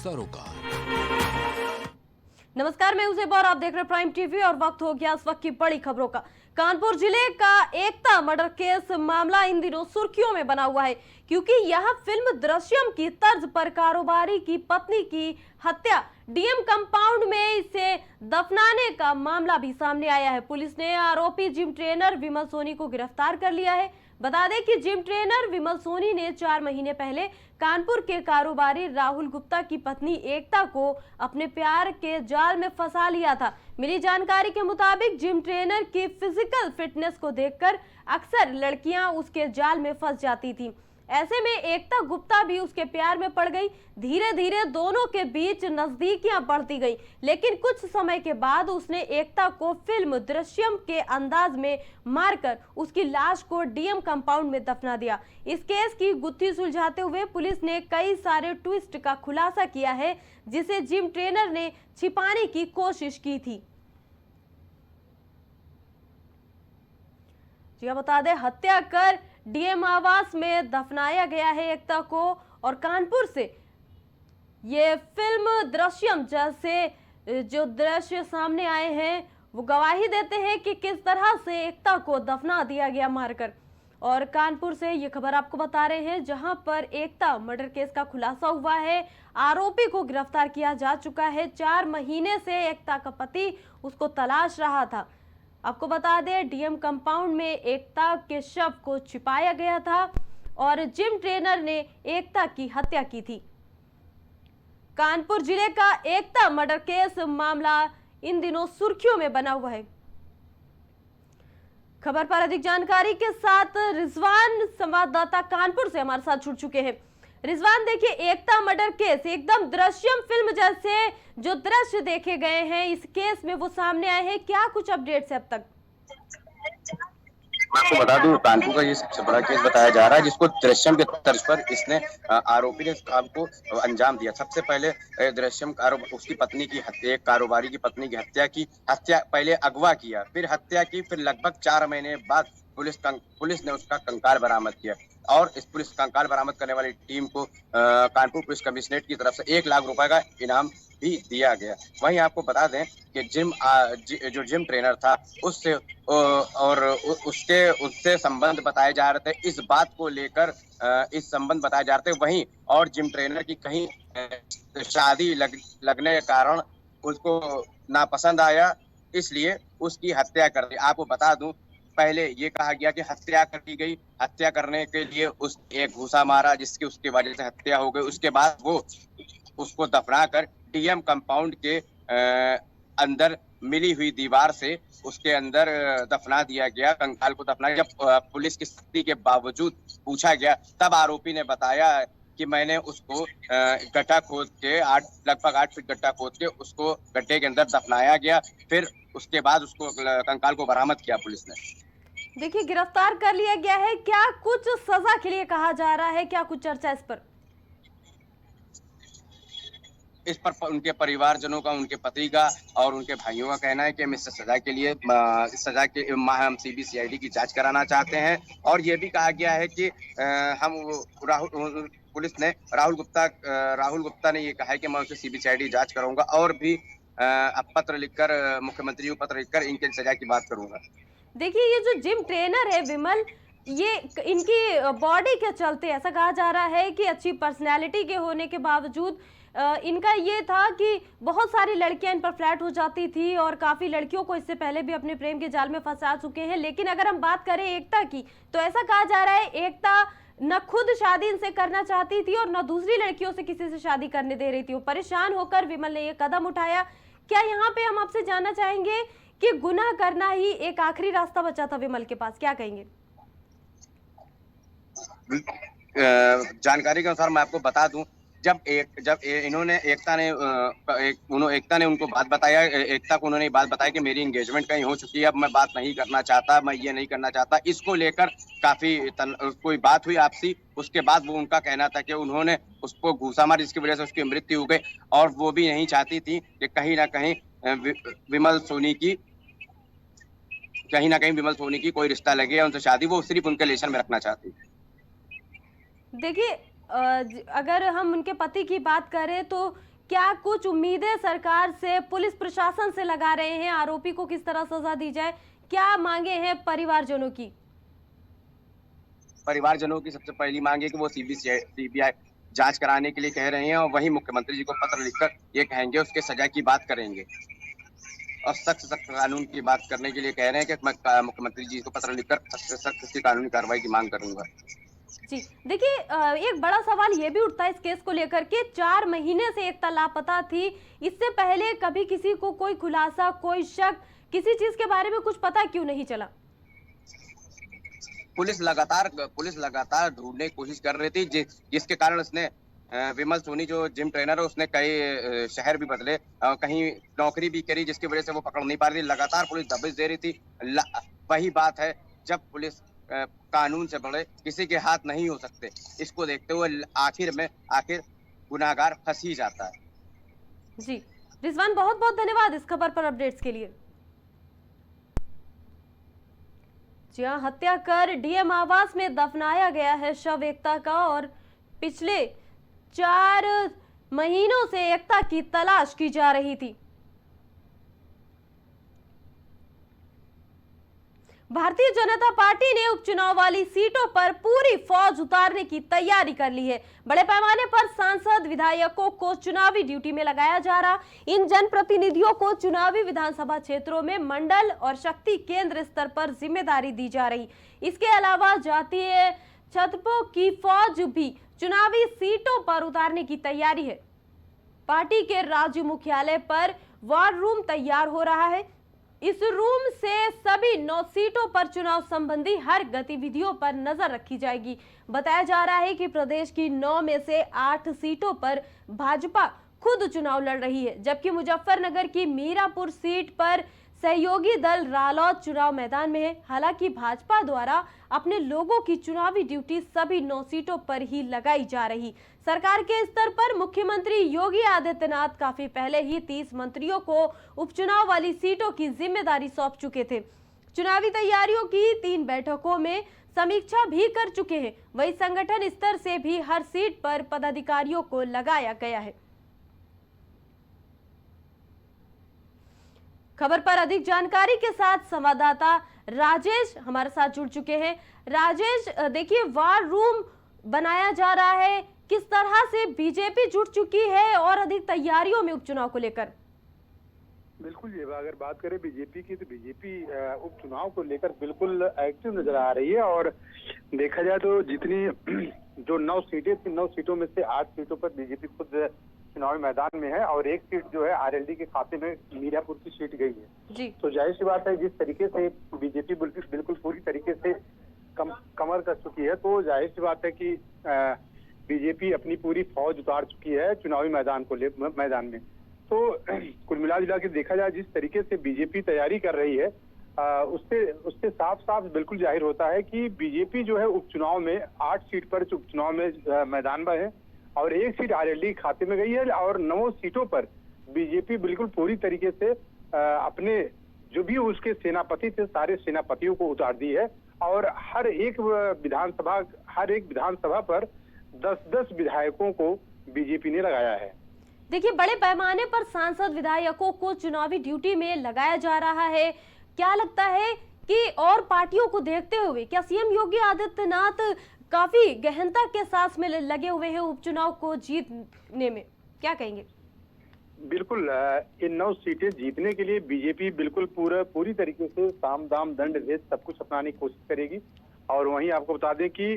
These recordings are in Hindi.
सरोकार। नमस्कार, मैं उसे और आप देख रहे हैं प्राइम टीवी और वक्त हो गया इस वक्त की बड़ी खबरों का। कानपुर जिले का एकता मर्डर केस मामला इन दिनों सुर्खियों में बना हुआ है, क्योंकि यह फिल्म दृश्यम की तर्ज पर कारोबारी की पत्नी की हत्या डीएम कंपाउंड में इसे दफनाने का मामला भी सामने आया है। पुलिस ने आरोपी जिम ट्रेनर विमल सोनी को गिरफ्तार कर लिया है। बता दें कि जिम ट्रेनर विमल सोनी ने 4 महीने पहले कानपुर के कारोबारी राहुल गुप्ता की पत्नी एकता को अपने प्यार के जाल में फंसा लिया था। मिली जानकारी के मुताबिक जिम ट्रेनर की फिजिकल फिटनेस को देखकर अक्सर लड़कियां उसके जाल में फंस जाती थीं। ऐसे में एकता गुप्ता भी उसके प्यार में पड़ गई। धीरे धीरे दोनों के बीच नजदीकियां बढ़ती गई, लेकिन कुछ समय के बाद उसने एकता को फिल्म दृश्यम के अंदाज में मारकर उसकी लाश को डीएम कंपाउंड में दफना दिया। इस केस की गुत्थी सुलझाते हुए पुलिस ने कई सारे ट्विस्ट का खुलासा किया है, जिसे जिम ट्रेनर ने छिपाने की कोशिश की थी। जी बता दें, हत्या कर डीएम आवास में दफनाया गया है एकता को। और कानपुर से ये फिल्म दृश्यम जैसे जो दृश्य सामने आए हैं वो गवाही देते हैं कि किस तरह से एकता को दफना दिया गया मारकर। और कानपुर से ये खबर आपको बता रहे हैं, जहां पर एकता मर्डर केस का खुलासा हुआ है। आरोपी को गिरफ्तार किया जा चुका है। 4 महीने से एकता का पति उसको तलाश रहा था। आपको बता दें, डीएम कंपाउंड में एकता के शव को छिपाया गया था और जिम ट्रेनर ने एकता की हत्या की थी। कानपुर जिले का एकता मर्डर केस मामला इन दिनों सुर्खियों में बना हुआ है। खबर पर अधिक जानकारी के साथ रिजवान संवाददाता कानपुर से हमारे साथ जुड़ चुके हैं। रिजवान, देखिए, एकता मर्डर केस एकदम दृश्यम फिल्म जैसे जो दृश्य देखे गए हैं इस केस में वो सामने आए हैं, क्या कुछ अपडेट्स है अब तक? मैं आपको बता दूं, कानपुर का ये सबसे बड़ा केस बताया जा रहा है, जिसको दृश्यम के तर्ज पर इसने आरोपी ने इस काम को अंजाम दिया। सबसे पहले दृश्यम उसकी पत्नी की हत्या, एक कारोबारी की पत्नी की हत्या पहले अगवा किया, फिर हत्या की, फिर लगभग 4 महीने बाद पुलिस ने उसका कंकाल बरामद किया। और इस पुलिस कंकाल बरामद करने वाली टीम को कानपुर पुलिस कमिश्नरेट की तरफ से 1 लाख रुपए का इनाम भी दिया गया। वहीं आपको बता दें कि जो जिम ट्रेनर था उससे और उससे संबंध बताए जा रहे थे। इस बात को लेकर इस संबंध बताए जा रहे थे। वहीं और जिम ट्रेनर की कहीं शादी लगने के कारण उसको नापसंद आया, इसलिए उसकी हत्या कर दी। आपको बता दूं, पहले ये कहा गया कि हत्या कर दी गई, हत्या करने के लिए एक घूसा मारा जिसकी उसकी वजह से हत्या हो गई। उसके बाद वो उसको दफना कर डीएम कंपाउंड के अंदर मिली हुई दीवार से उसके अंदर दफना दिया गया, कंकाल को दफना। जब पुलिस की सख्ती के बावजूद पूछा गया, तब आरोपी ने बताया कि मैंने उसको गड्ढा खोद के लगभग 8 फीट गड्ढा खोद के उसको गड्ढे के अंदर दफनाया गया। फिर उसके बाद उसको कंकाल को बरामद किया पुलिस ने। देखिए, गिरफ्तार कर लिया गया है। क्या कुछ सजा के लिए कहा जा रहा है, क्या कुछ चर्चा इस पर? इस पर उनके परिवारजनों का, उनके पति का और उनके भाइयों का कहना है कि हम इस सजा के लिए हम सीबीसीआईडी की जांच कराना चाहते हैं। और ये भी कहा गया है कि पुलिस ने राहुल गुप्ता ने ये कहा है कि मैं उसे सीबीसीआईडी जांच कराऊंगा और भी पत्र लिखकर, मुख्यमंत्री को पत्र लिखकर इनके सजा की बात करूंगा। देखिए, ये जो जिम ट्रेनर है विमल, ये इनकी बॉडी के चलते ऐसा कहा जा रहा है कि अच्छी पर्सनैलिटी के होने के बावजूद इनका ये था कि बहुत सारी लड़कियां इन पर फ्लैट हो जाती थी और काफी लड़कियों को इससे पहले भी अपने प्रेम के जाल में फंसा चुके हैं। लेकिन अगर हम बात करें एकता की, तो ऐसा कहा जा रहा है एकता न खुद शादी इनसे करना चाहती थी और न दूसरी लड़कियों से किसी से शादी करने दे रही थी। वो परेशान होकर विमल ने ये कदम उठाया। क्या यहाँ पे हम आपसे जानना चाहेंगे कि गुनाह करना ही एक आखिरी रास्ता बचा था विमल के पास, क्या कहेंगे? जानकारी के अनुसार मैं आपको बता दूं, जब एकता ने उनको बात बताया, एकता को उन्होंने बात बताया कि मेरी एंगेजमेंट कहीं हो चुकी है, अब मैं बात नहीं करना चाहता, मैं ये नहीं करना चाहता। इसको लेकर काफी कोई बात हुई आपसी। उसके बाद वो उनका कहना था कि उन्होंने उसको घूसा मारा जिसकी वजह से उसकी मृत्यु हो गई। और वो भी नहीं चाहती थी कि कहीं ना कहीं विमल सोनी की कोई रिश्ता लगे या उनसे शादी, वो सिर्फ उनके रिलेशन में रखना चाहती। देखिए, अगर हम उनके पति की बात करें तो क्या कुछ उम्मीदें सरकार से, पुलिस प्रशासन से लगा रहे हैं? आरोपी को किस तरह सजा दी जाए, क्या मांगे हैं परिवारजनों की? परिवारजनों की सबसे पहली मांग है कि वो सीबीआई जांच कराने के लिए कह रहे हैं और वहीं मुख्यमंत्री जी को पत्र लिखकर ये कहेंगे, उसके सजा की बात करेंगे और सख्त सख्त कानून की बात करने के लिए कह रहे हैं कि मैं मुख्यमंत्री जी को पत्र लिखकर सख्त सख्त कानूनी कार्रवाई की मांग करूंगा। जी देखिए, एक बड़ा सवाल ये भी उठता है इस केस को लेकर के, 4 महीने से एकता लापता थी। इससे पहले कभी किसी को कोई खुलासा, कोई शक, किसी चीज के बारे में कुछ पता क्यों नहीं चला? पुलिस लगातार ढूंढने की कोशिश कर रही थी, जिसके कारण उसने विमल सोनी जो जिम ट्रेनर है उसने कई शहर भी बदले, कहीं नौकरी भी करी, जिसकी वजह से वो पकड़ नहीं पा रही थी। लगातार पुलिस दबिश दे रही थी। वही बात है, जब पुलिस कानून से बड़े किसी के हाथ नहीं हो सकते, इसको देखते हुए आखिर गुनाहगार फंस ही जाता है। जी रिजवान, बहुत बहुत धन्यवाद इस खबर पर अपडेट्स के लिए। जी हाँ, हत्या कर डीएम आवास में दफनाया गया है शव एकता का, और पिछले 4 महीनों से एकता की तलाश की जा रही थी। भारतीय जनता पार्टी ने उपचुनाव वाली सीटों पर पूरी फौज उतारने की तैयारी कर ली है। बड़े पैमाने पर सांसद विधायकों को चुनावी ड्यूटी में लगाया जा रहा। इन जनप्रतिनिधियों को चुनावी विधानसभा क्षेत्रों में मंडल और शक्ति केंद्र स्तर पर जिम्मेदारी दी जा रही। इसके अलावा जातीय छतपों की फौज भी चुनावी सीटों पर उतारने की तैयारी है। पार्टी के राज्य मुख्यालय पर वॉर रूम तैयार हो रहा है। इस रूम से सभी 9 सीटों पर चुनाव संबंधी हर गतिविधियों पर नजर रखी जाएगी। बताया जा रहा है कि प्रदेश की 9 में से 8 सीटों पर भाजपा खुद चुनाव लड़ रही है, जबकि मुजफ्फरनगर की मीरापुर सीट पर सहयोगी दल रालोद चुनाव मैदान में है। हालांकि भाजपा द्वारा अपने लोगों की चुनावी ड्यूटी सभी 9 सीटों पर ही लगाई जा रही। सरकार के स्तर पर मुख्यमंत्री योगी आदित्यनाथ काफी पहले ही 30 मंत्रियों को उपचुनाव वाली सीटों की जिम्मेदारी सौंप चुके थे। चुनावी तैयारियों की 3 बैठकों में समीक्षा भी कर चुके हैं। वही संगठन स्तर से भी हर सीट पर पदाधिकारियों को लगाया गया है। खबर पर अधिक जानकारी के साथ संवाददाता राजेश हमारे साथ जुड़ चुके हैं। राजेश, देखिए, वार रूम बनाया जा रहा है, किस तरह से बीजेपी जुट चुकी है और अधिक तैयारियों में उपचुनाव को लेकर? बिल्कुल, ये अगर बात करें बीजेपी की, तो बीजेपी उपचुनाव को लेकर बिल्कुल एक्टिव नजर आ रही है। और देखा जाए तो जितनी जो 9 सीटें थी, 9 सीटों में से 8 सीटों पर बीजेपी खुद चुनावी मैदान में है और एक सीट जो है आरएलडी के खाते में मीरापुर की सीट गई है जी। तो जाहिर सी बात है, जिस तरीके से बीजेपी बिल्कुल पूरी तरीके से कमर कर चुकी है, तो जाहिर सी बात है कि बीजेपी अपनी पूरी फौज उतार चुकी है चुनावी मैदान में। तो कुल मिला जुला के देखा जाए, जिस तरीके से बीजेपी तैयारी कर रही है, उससे साफ साफ बिल्कुल जाहिर होता है कि बीजेपी जो है उपचुनाव में 8 सीट पर उपचुनाव में मैदान में है और एक सीट आरएलडी खाते में गई है और 9 सीटों पर बीजेपी बिल्कुल पूरी तरीके से अपने जो भी उसके सेनापति थे, सारे सेनापतियों को उतार दी है और हर एक विधानसभा पर 10-10 विधायकों को बीजेपी ने लगाया है। देखिए, बड़े पैमाने पर सांसद विधायकों को चुनावी ड्यूटी में लगाया जा रहा है। क्या लगता है कि और पार्टियों को देखते हुए क्या सीएम योगी आदित्यनाथ काफी गहनता के साथ में लगे हुए हैं उपचुनाव को जीतने में? क्या कहेंगे? बिल्कुल, इन 9 सीटें जीतने के लिए बीजेपी बिल्कुल पूरी तरीके से साम दाम दंड भेद सब कुछ अपनाने की कोशिश करेगी। और वहीं आपको बता दें कि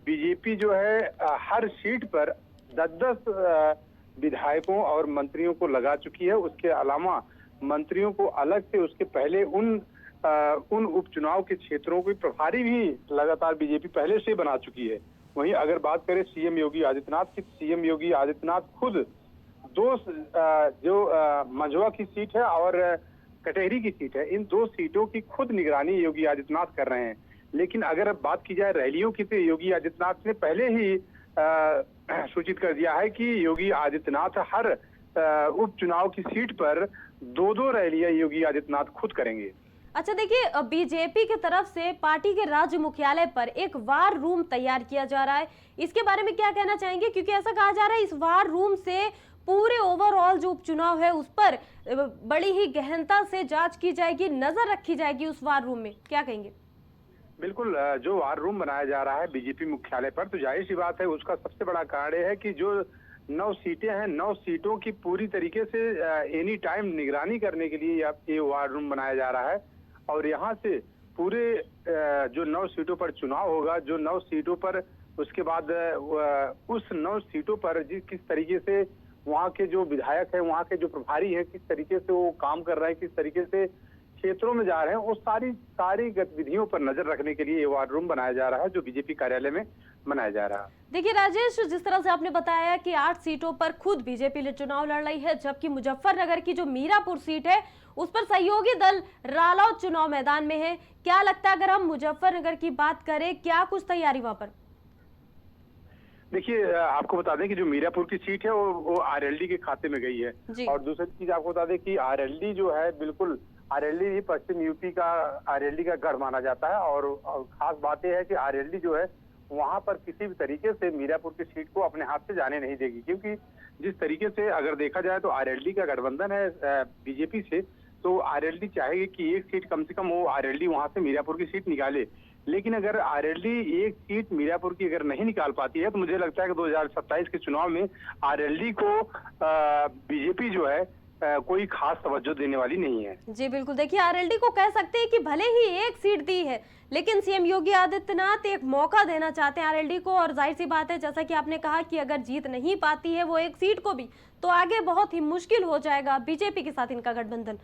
बीजेपी जो है हर सीट पर 10-10 विधायकों और मंत्रियों को लगा चुकी है। उसके अलावा मंत्रियों को अलग से उसके पहले उन उपचुनाव के क्षेत्रों के प्रभारी भी लगातार बीजेपी पहले से बना चुकी है। वहीं अगर बात करें सीएम योगी आदित्यनाथ की, सीएम योगी आदित्यनाथ खुद जो मंझवा की सीट है और कटेहरी की सीट है, इन 2 सीटों की खुद निगरानी योगी आदित्यनाथ कर रहे हैं। लेकिन अगर बात की जाए रैलियों की, तो योगी आदित्यनाथ ने पहले ही सूचित कर दिया है कि योगी आदित्यनाथ हर उपचुनाव की सीट पर 2-2 रैलियां योगी आदित्यनाथ खुद करेंगे। अच्छा, देखिए, बीजेपी की तरफ से पार्टी के राज्य मुख्यालय पर एक वार रूम तैयार किया जा रहा है, इसके बारे में क्या कहना चाहेंगे? क्योंकि ऐसा कहा जा रहा है इस वार रूम से पूरे ओवरऑल कल जो उपचुनाव है उस पर बड़ी ही गहनता से जांच की जाएगी, नजर रखी जाएगी उस वार रूम में, क्या कहेंगे? बिल्कुल, जो वार रूम बनाया जा रहा है बीजेपी मुख्यालय पर, तो जाहिर सी बात है उसका सबसे बड़ा कारण है कि जो 9 सीटें हैं, 9 सीटों की पूरी तरीके से एनी टाइम निगरानी करने के लिए ये वार रूम बनाया जा रहा है। और यहाँ से पूरे जो 9 सीटों पर चुनाव होगा, जो 9 सीटों पर उसके बाद उस 9 सीटों पर किस तरीके से वहाँ के जो विधायक हैं, वहाँ के जो प्रभारी हैं, किस तरीके से वो काम कर रहे हैं, किस तरीके से क्षेत्रों में जा रहे हैं, उस सारी गतिविधियों पर नजर रखने के लिए ये वार रूम बनाया जा रहा है, जो बीजेपी कार्यालय में बनाया जा रहा है। देखिए राजेश, जिस तरह से आपने बताया कि 8 सीटों पर खुद बीजेपी ने चुनाव लड़ रही है, जबकि मुजफ्फरनगर की जो मीरापुर सीट है उस पर सहयोगी दल रालोद चुनाव मैदान में है। क्या लगता है, अगर हम मुजफ्फरनगर की बात करें, क्या कुछ तैयारी वहां पर? देखिए, आपको बता दें कि जो मीरापुर की सीट है वो आरएलडी के खाते में गई है। और दूसरी चीज आपको बता दें कि आरएलडी जो है, बिल्कुल आरएलडी ही पश्चिम यूपी का आरएलडी का गढ़ माना जाता है। और खास बात यह है कि आरएलडी जो है वहां पर किसी भी तरीके से मीरापुर की सीट को अपने हाथ से जाने नहीं देगी, क्योंकि जिस तरीके से अगर देखा जाए तो आरएलडी का गठबंधन है बीजेपी से, तो आरएलडी चाहेगी कि एक सीट कम से कम वो आरएलडी वहां से मीरापुर की सीट निकाले। लेकिन अगर आरएलडी एक सीट मीरापुर की अगर नहीं निकाल पाती है, तो मुझे लगता है कि 2027 के चुनाव में आरएलडी को बीजेपी जो है कोई खास तवज्जो देने वाली नहीं है। जी बिल्कुल, देखिए आरएलडी को कह सकते हैं कि भले ही एक सीट दी है, लेकिन सीएम योगी आदित्यनाथ एक मौका देना चाहते हैं आरएलडी को। और जाहिर सी बात है, जैसा कि आपने कहा कि अगर जीत नहीं पाती है वो एक सीट को भी, तो आगे बहुत ही मुश्किल हो जाएगा बीजेपी के साथ इनका गठबंधन।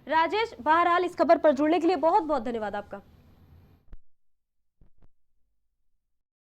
राजेश, बहरहाल इस खबर पर जुड़ने के लिए बहुत बहुत धन्यवाद आपका।